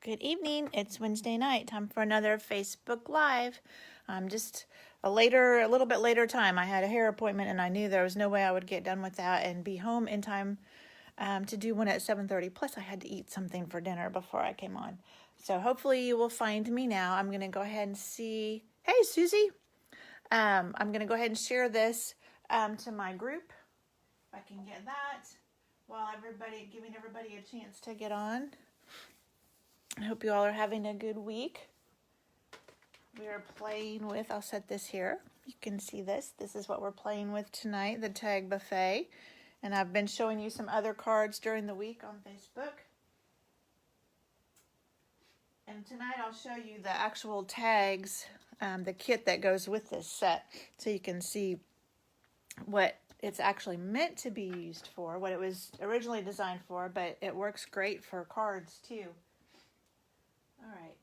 Good evening. It's Wednesday night. Time for another Facebook Live. Just a little bit later time. I had a hair appointment and I knew there was no way I would get done with that and be home in time to do one at 7:30. Plus I had to eat something for dinner before I came on. So hopefully you will find me now. I'm going to go ahead and see. Hey, Susie. I'm going to go ahead and share this to my group. If I can get that while giving everybody a chance to get on. I hope you all are having a good week. We are playing with, I'll set this here. You can see this. This is what we're playing with tonight, the tag buffet. And I've been showing you some other cards during the week on Facebook. And tonight I'll show you the actual tags, the kit that goes with this set. So you can see what it's actually meant to be used for, what it was originally designed for, but it works great for cards too. All right,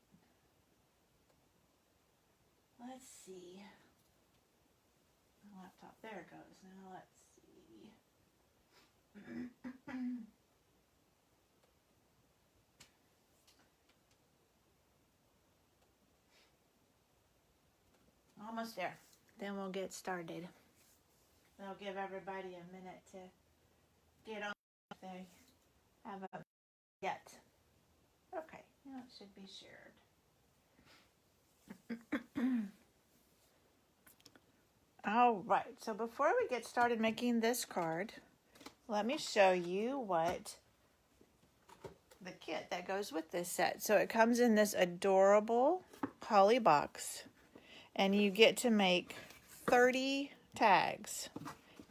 let's see. My laptop, there it goes. Now let's see. Almost there. Then we'll get started. I'll give everybody a minute to get on if they haven't yet. Okay, now it should be shared. All right, so before we get started making this card, let me show you what the kit that goes with this set. So it comes in this adorable holly box, and you get to make 30 tags,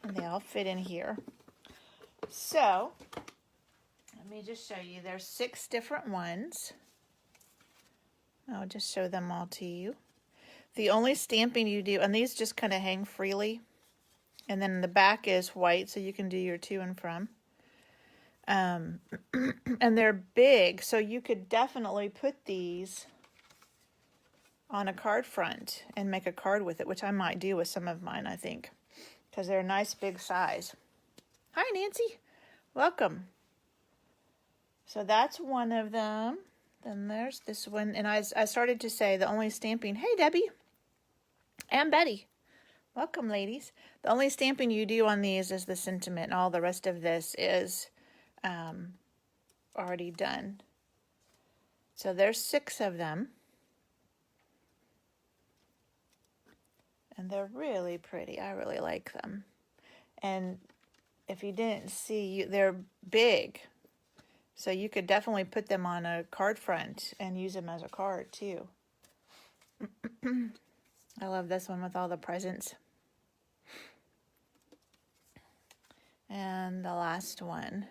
and they all fit in here. So let me just show you. There's 6 different ones. I'll just show them all to you. The only stamping you do, and these just kind of hang freely, and then the back is white, so you can do your to and from. And they're big, so you could definitely put these on a card front and make a card with it, which I might do with some of mine, I think, because they're a nice big size. Hi, Nancy. Welcome. So that's one of them. Then there's this one, and I started to say the only stamping. Hey, Debbie and Betty. Welcome, ladies. The only stamping you do on these is the sentiment, and all the rest of this is already done. So there's 6 of them. And they're really pretty. I really like them. And if you didn't see, they're big. So you could definitely put them on a card front and use them as a card too. I love this one with all the presents. And the last one.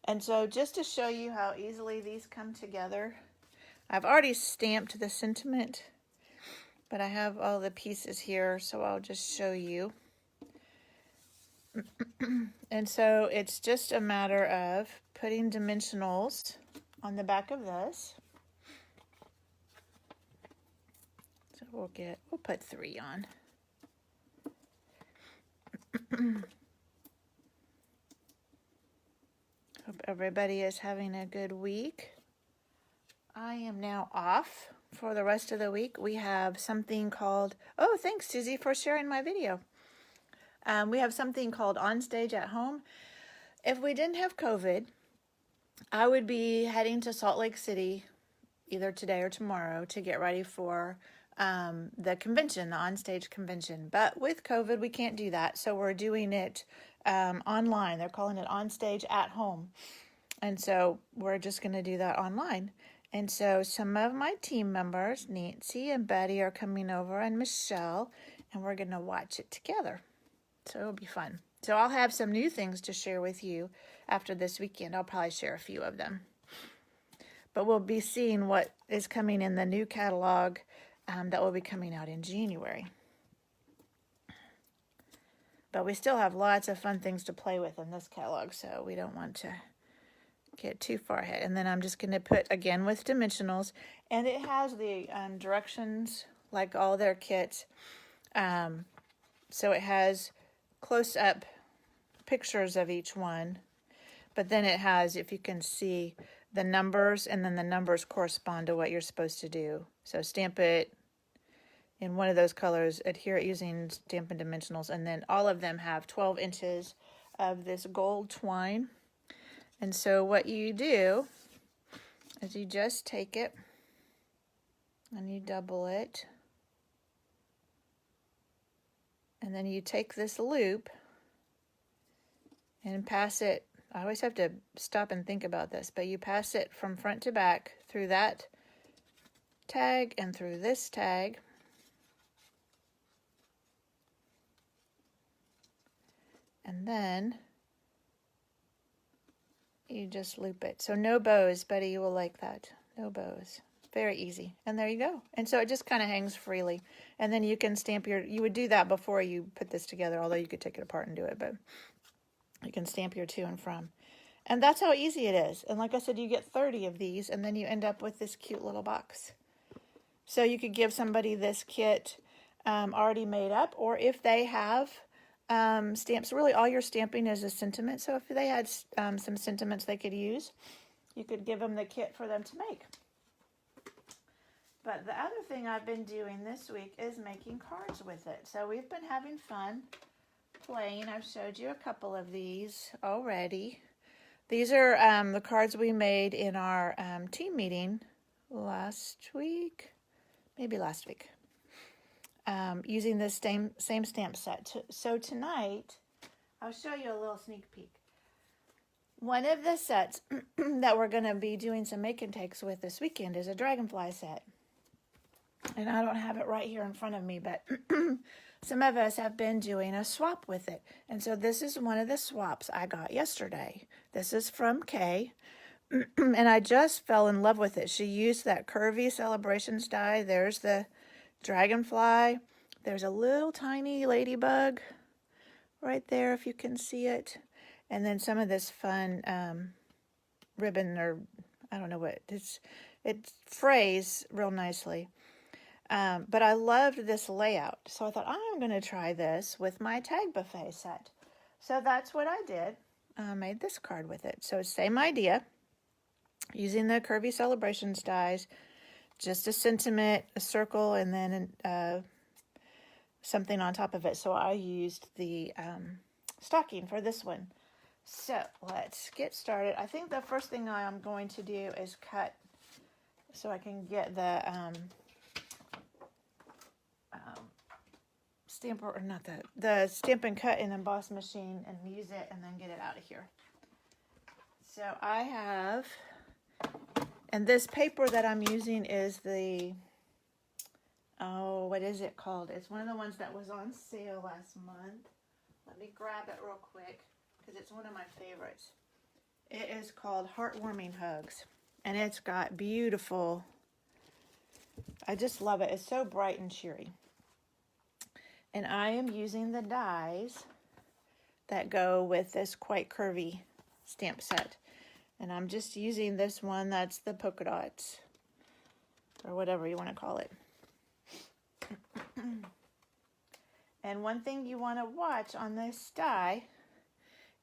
And so just to show you how easily these come together, I've already stamped the sentiment, but I have all the pieces here, so I'll just show you. And so it's just a matter of putting dimensionals on the back of this. So we'll put 3 on. Hope everybody is having a good week. I am now off for the rest of the week. We have something called, oh, thanks, Susie, for sharing my video. We have something called On Stage at Home. If we didn't have COVID, I would be heading to Salt Lake City either today or tomorrow to get ready for the convention, the On Stage convention. But with COVID, we can't do that, so we're doing it online. They're calling it On Stage at Home. And so we're just going to do that online. And so some of my team members, Nancy and Betty, are coming over, and Michelle, and we're going to watch it together. So it'll be fun. So I'll have some new things to share with you after this weekend. I'll probably share a few of them. But we'll be seeing what is coming in the new catalog that will be coming out in January. But we still have lots of fun things to play with in this catalog, so we don't want to get too far ahead. And then I'm just going to put, again, with dimensionals. And it has the directions, like all their kits. So it has close-up pictures of each one. But then it has, if you can see, the numbers, and then the numbers correspond to what you're supposed to do. So stamp it in one of those colors, adhere it using Stampin' Dimensionals, and then all of them have 12 inches of this gold twine. And so what you do is you just take it and you double it, and then you take this loop and pass it. I always have to stop and think about this, but you pass it from front to back through that tag and through this tag. And then you just loop it. So no bows, Betty, you will like that. No bows. Very easy. And there you go. And so it just kind of hangs freely. And then you can stamp you would do that before you put this together, although you could take it apart and do it, but you can stamp your to and from. And that's how easy it is. And like I said, you get 30 of these, and then you end up with this cute little box. So you could give somebody this kit already made up, or if they have stamps, really all your stamping is a sentiment. So if they had some sentiments they could use, you could give them the kit for them to make. But the other thing I've been doing this week is making cards with it. So we've been having fun playing. I've showed you a couple of these already. These are the cards we made in our team meeting last week, maybe last week, using this same stamp set. So tonight, I'll show you a little sneak peek. One of the sets that we're going to be doing some make and takes with this weekend is a dragonfly set. And I don't have it right here in front of me, but some of us have been doing a swap with it. And so this is one of the swaps I got yesterday. This is from Kay. And I just fell in love with it. She used that curvy Celebrations die. There's the dragonfly. There's a little tiny ladybug right there, if you can see it. And then some of this fun ribbon, or I don't know what, it frays real nicely. But I loved this layout, so I thought I'm going to try this with my tag buffet set. So that's what I did. I made this card with it. So same idea, using the curvy Celebrations dies, just a sentiment, a circle, and then something on top of it. So I used the stocking for this one. So let's get started. I think the first thing I'm going to do is cut so I can get the stamper, or not the Stampin' Cut and Emboss machine, and use it and then get it out of here. So I have, and this paper that I'm using is the, what is it called? It's one of the ones that was on sale last month. Let me grab it real quick because it's one of my favorites. It is called Heartwarming Hugs, and it's got beautiful, I just love it. It's so bright and cheery. And I am using the dies that go with this quite curvy stamp set. And I'm just using this one that's the polka dots, or whatever you want to call it. And one thing you want to watch on this die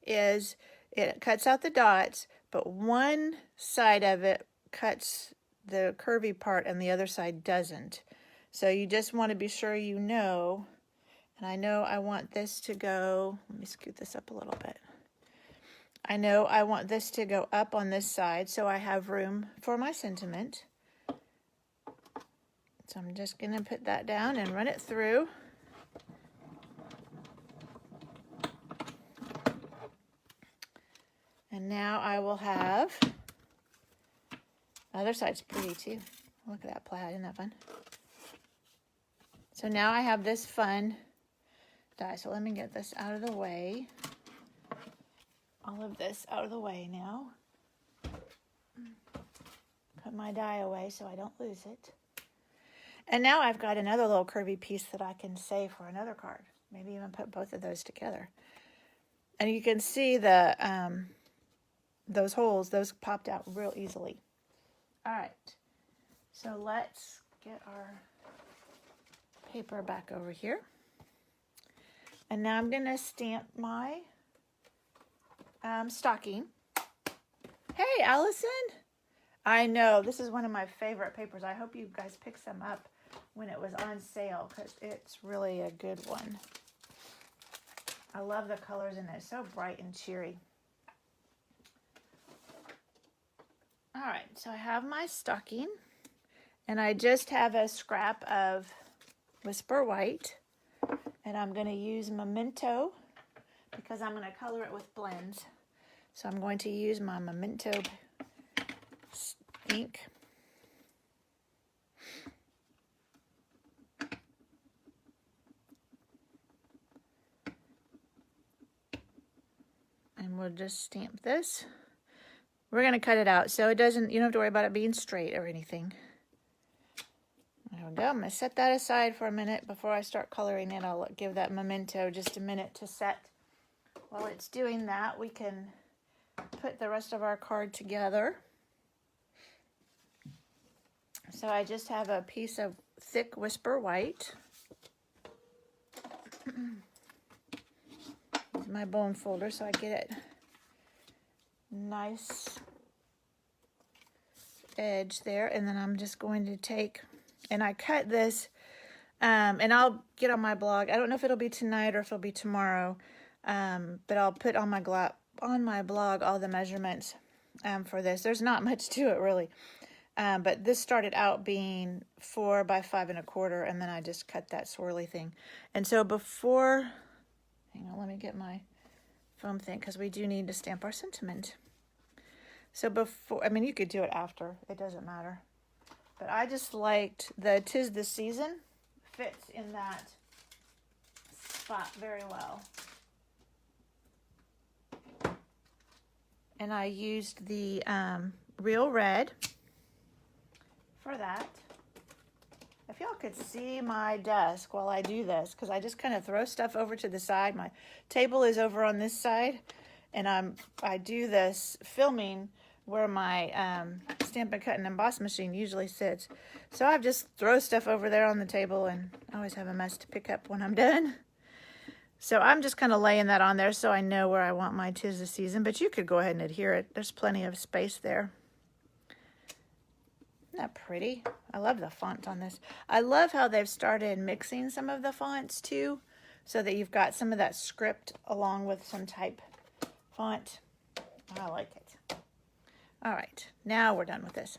is it cuts out the dots, but one side of it cuts the curvy part and the other side doesn't. So you just want to be sure you know. And I know I want this to go, let me scoot this up a little bit. I know I want this to go up on this side so I have room for my sentiment. So I'm just going to put that down and run it through. And now I will have, the other side's pretty too. Look at that plaid, isn't that fun? So now I have this fun die. So let me get this out of the way. All of this out of the way now. Put my die away so I don't lose it. And now I've got another little curvy piece that I can save for another card. Maybe even put both of those together. And you can see the those holes, those popped out real easily. All right. So let's get our paper back over here. And now I'm going to stamp my stocking. Hey, Allison. I know, this is one of my favorite papers. I hope you guys pick some up when it was on sale because it's really a good one. I love the colors in it. It's so bright and cheery. All right, so I have my stocking and I just have a scrap of Whisper White and I'm going to use Memento because I'm going to color it with blends. So I'm going to use my Memento ink. And we'll just stamp this. We're going to cut it out so it doesn't, you don't have to worry about it being straight or anything. There we go. I'm going to set that aside for a minute before I start coloring it. I'll give that Memento just a minute to set. While it's doing that, we can put the rest of our card together. So I just have a piece of thick Whisper White. It's my bone folder so I get it nice edge there. And then I'm just going to take, and I cut this, and I'll get on my blog. I don't know if it'll be tonight or if it'll be tomorrow, but I'll put on my blog all the measurements for this. There's not much to it really. But this started out being 4 by 5 1/4, and then I just cut that swirly thing. And so before, hang on, let me get my foam thing because we do need to stamp our sentiment. So before, I mean, you could do it after, it doesn't matter. But I just liked the 'Tis the Season fits in that spot very well. And I used the Real Red for that. If y'all could see my desk while I do this, because I just kind of throw stuff over to the side. My table is over on this side, and I do this filming where my Stampin' Cut and Emboss machine usually sits. So I just throw stuff over there on the table, and I always have a mess to pick up when I'm done. So I'm just kind of laying that on there so I know where I want my 'Tis the Season, but you could go ahead and adhere it. There's plenty of space there. Isn't that pretty? I love the font on this. I love how they've started mixing some of the fonts too, so that you've got some of that script along with some type font. I like it. All right, now we're done with this.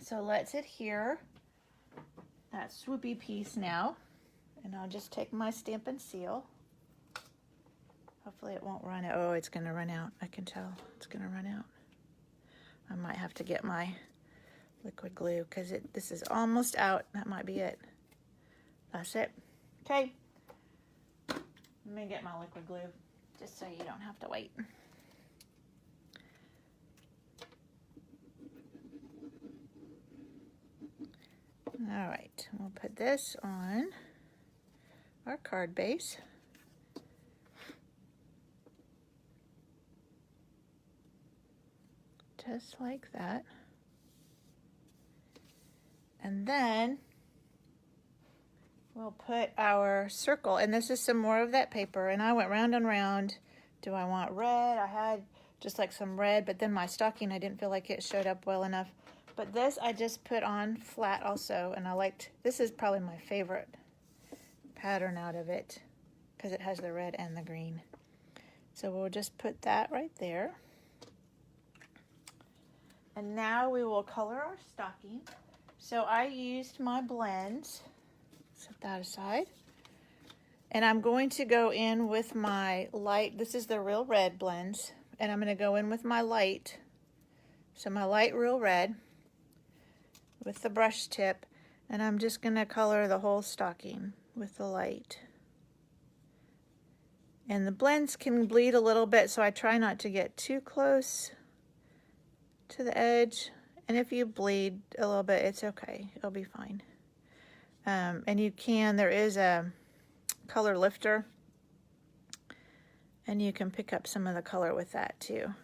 So let's adhere that swoopy piece now. And I'll just take my Stampin' Seal. Hopefully it won't run out. Oh, it's going to run out. I can tell it's going to run out. I might have to get my liquid glue because this is almost out. That might be it. That's it. Okay. Let me get my liquid glue just so you don't have to wait. All right. We'll put this on our card base. Just like that. And then we'll put our circle, and this is some more of that paper, and I went round and round. Do I want red? I had just like some red, but then my stocking, I didn't feel like it showed up well enough. But this I just put on flat also, and I liked, this is probably my favorite pattern out of it because it has the red and the green. So we'll just put that right there. And now we will color our stocking. So I used my blends, set that aside. And I'm going to go in with my light, this is the Real Red blends, and I'm going to go in with my light. So my light Real Red with the brush tip, and I'm just going to color the whole stocking with the light. And the blends can bleed a little bit, so I try not to get too close to the edge. And if you bleed a little bit, it's okay. It'll be fine. And you can, there is a color lifter, and you can pick up some of the color with that too.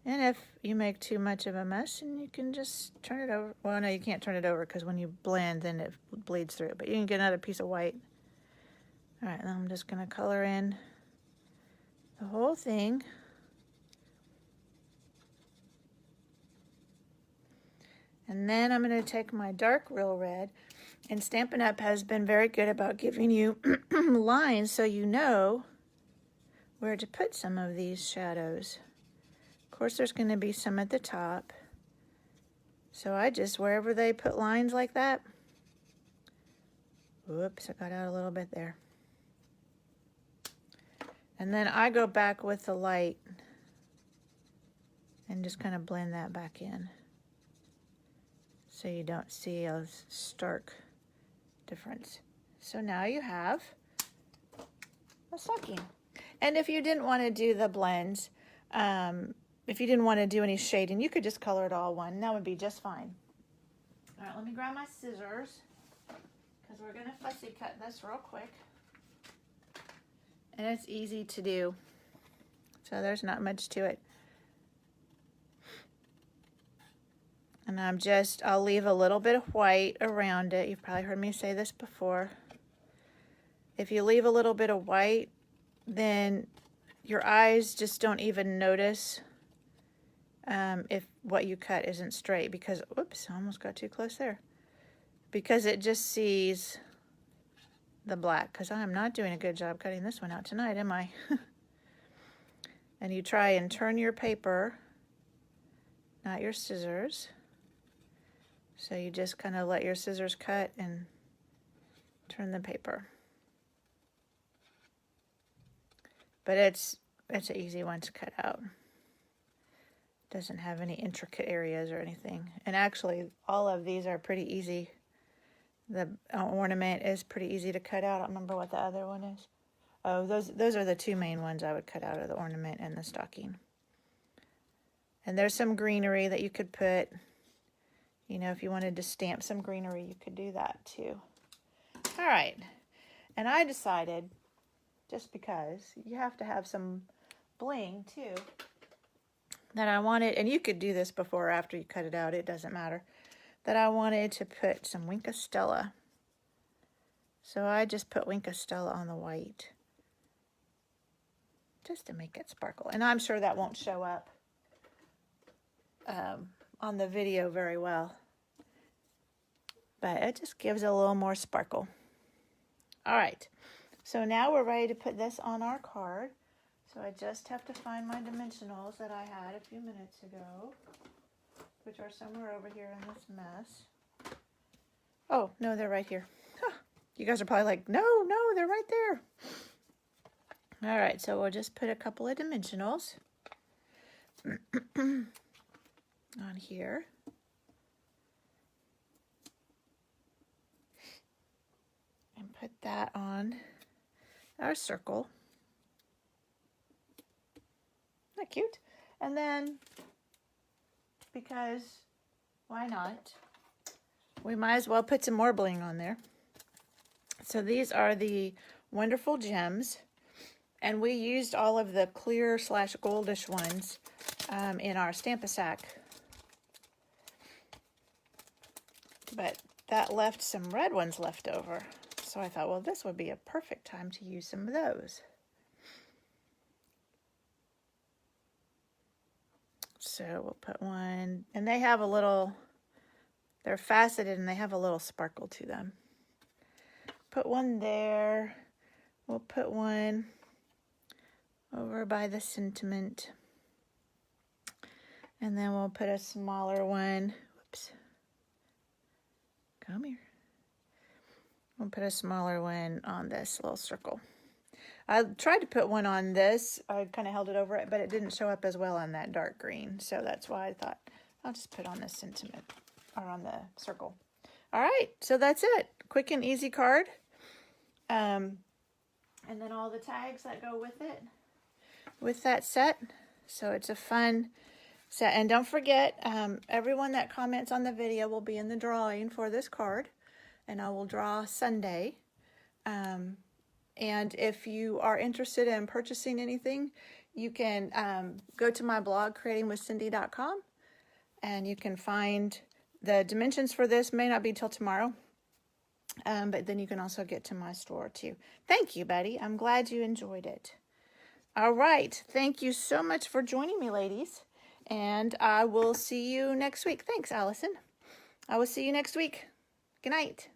And if you make too much of a mess, and you can just turn it over. Well, no, you can't turn it over because when you blend, then it bleeds through. But you can get another piece of white. All right, now I'm just going to color in the whole thing. And then I'm going to take my dark Real Red, and Stampin' Up! Has been very good about giving you lines so you know where to put some of these shadows. Of course, there's going to be some at the top. So I just, wherever they put lines like that, whoops, I got out a little bit there. And then I go back with the light and just kind of blend that back in so you don't see a stark difference. So now you have a stocking. And if you didn't want to do the blends, if you didn't want to do any shading, you could just color it all one. That would be just fine. All right, let me grab my scissors because we're going to fussy cut this real quick. And it's easy to do. So there's not much to it. And I'll leave a little bit of white around it. You've probably heard me say this before. If you leave a little bit of white, then your eyes just don't even notice if what you cut isn't straight, because, whoops, I almost got too close there. Because it just sees the black, because I am not doing a good job cutting this one out tonight, am I? And you try and turn your paper, not your scissors. So you just kind of let your scissors cut and turn the paper. But it's an easy one to cut out. Doesn't have any intricate areas or anything. And actually, all of these are pretty easy. The ornament is pretty easy to cut out. I don't remember what the other one is. Oh, those are the two main ones I would cut out of the ornament and the stocking. And there's some greenery that you could put. You know, if you wanted to stamp some greenery, you could do that too. All right. And I decided, just because you have to have some bling too, that I wanted, and you could do this before or after you cut it out, it doesn't matter, that I wanted to put some Wink of Stella. So I just put Wink of Stella on the white, just to make it sparkle. And I'm sure that won't show up on the video very well, but it just gives it a little more sparkle. All right, so now we're ready to put this on our card. So I just have to find my dimensionals that I had a few minutes ago, which are somewhere over here in this mess. Oh, no, they're right here. Huh. You guys are probably like, no, they're right there. All right, so we'll just put a couple of dimensionals on here. And put that on our circle. Isn't that cute? And then, because why not, we might as well put some more bling on there. So these are the Wonderful Gems. And we used all of the clear / goldish ones in our Stamp-A-Sack. But that left some red ones left over. So I thought, well, this would be a perfect time to use some of those. So we'll put one, and they have a little, they're faceted and they have a little sparkle to them. Put one there. We'll put one over by the sentiment. And then we'll put a smaller one. Whoops. Come here. We'll put a smaller one on this little circle. I tried to put one on this. I kind of held it over it, but it didn't show up as well on that dark green. So that's why I thought I'll just put on the sentiment or on the circle. All right, so that's it. Quick and easy card. And then all the tags that go with it, with that set. So it's a fun set. And don't forget, everyone that comments on the video will be in the drawing for this card. And I will draw Sunday. And if you are interested in purchasing anything, you can go to my blog, creatingwithcindy.com, and you can find the dimensions for this. May not be till tomorrow, but then you can also get to my store too. Thank you, Betty. I'm glad you enjoyed it. All right. Thank you so much for joining me, ladies, and I will see you next week. Thanks, Allison. I will see you next week. Good night.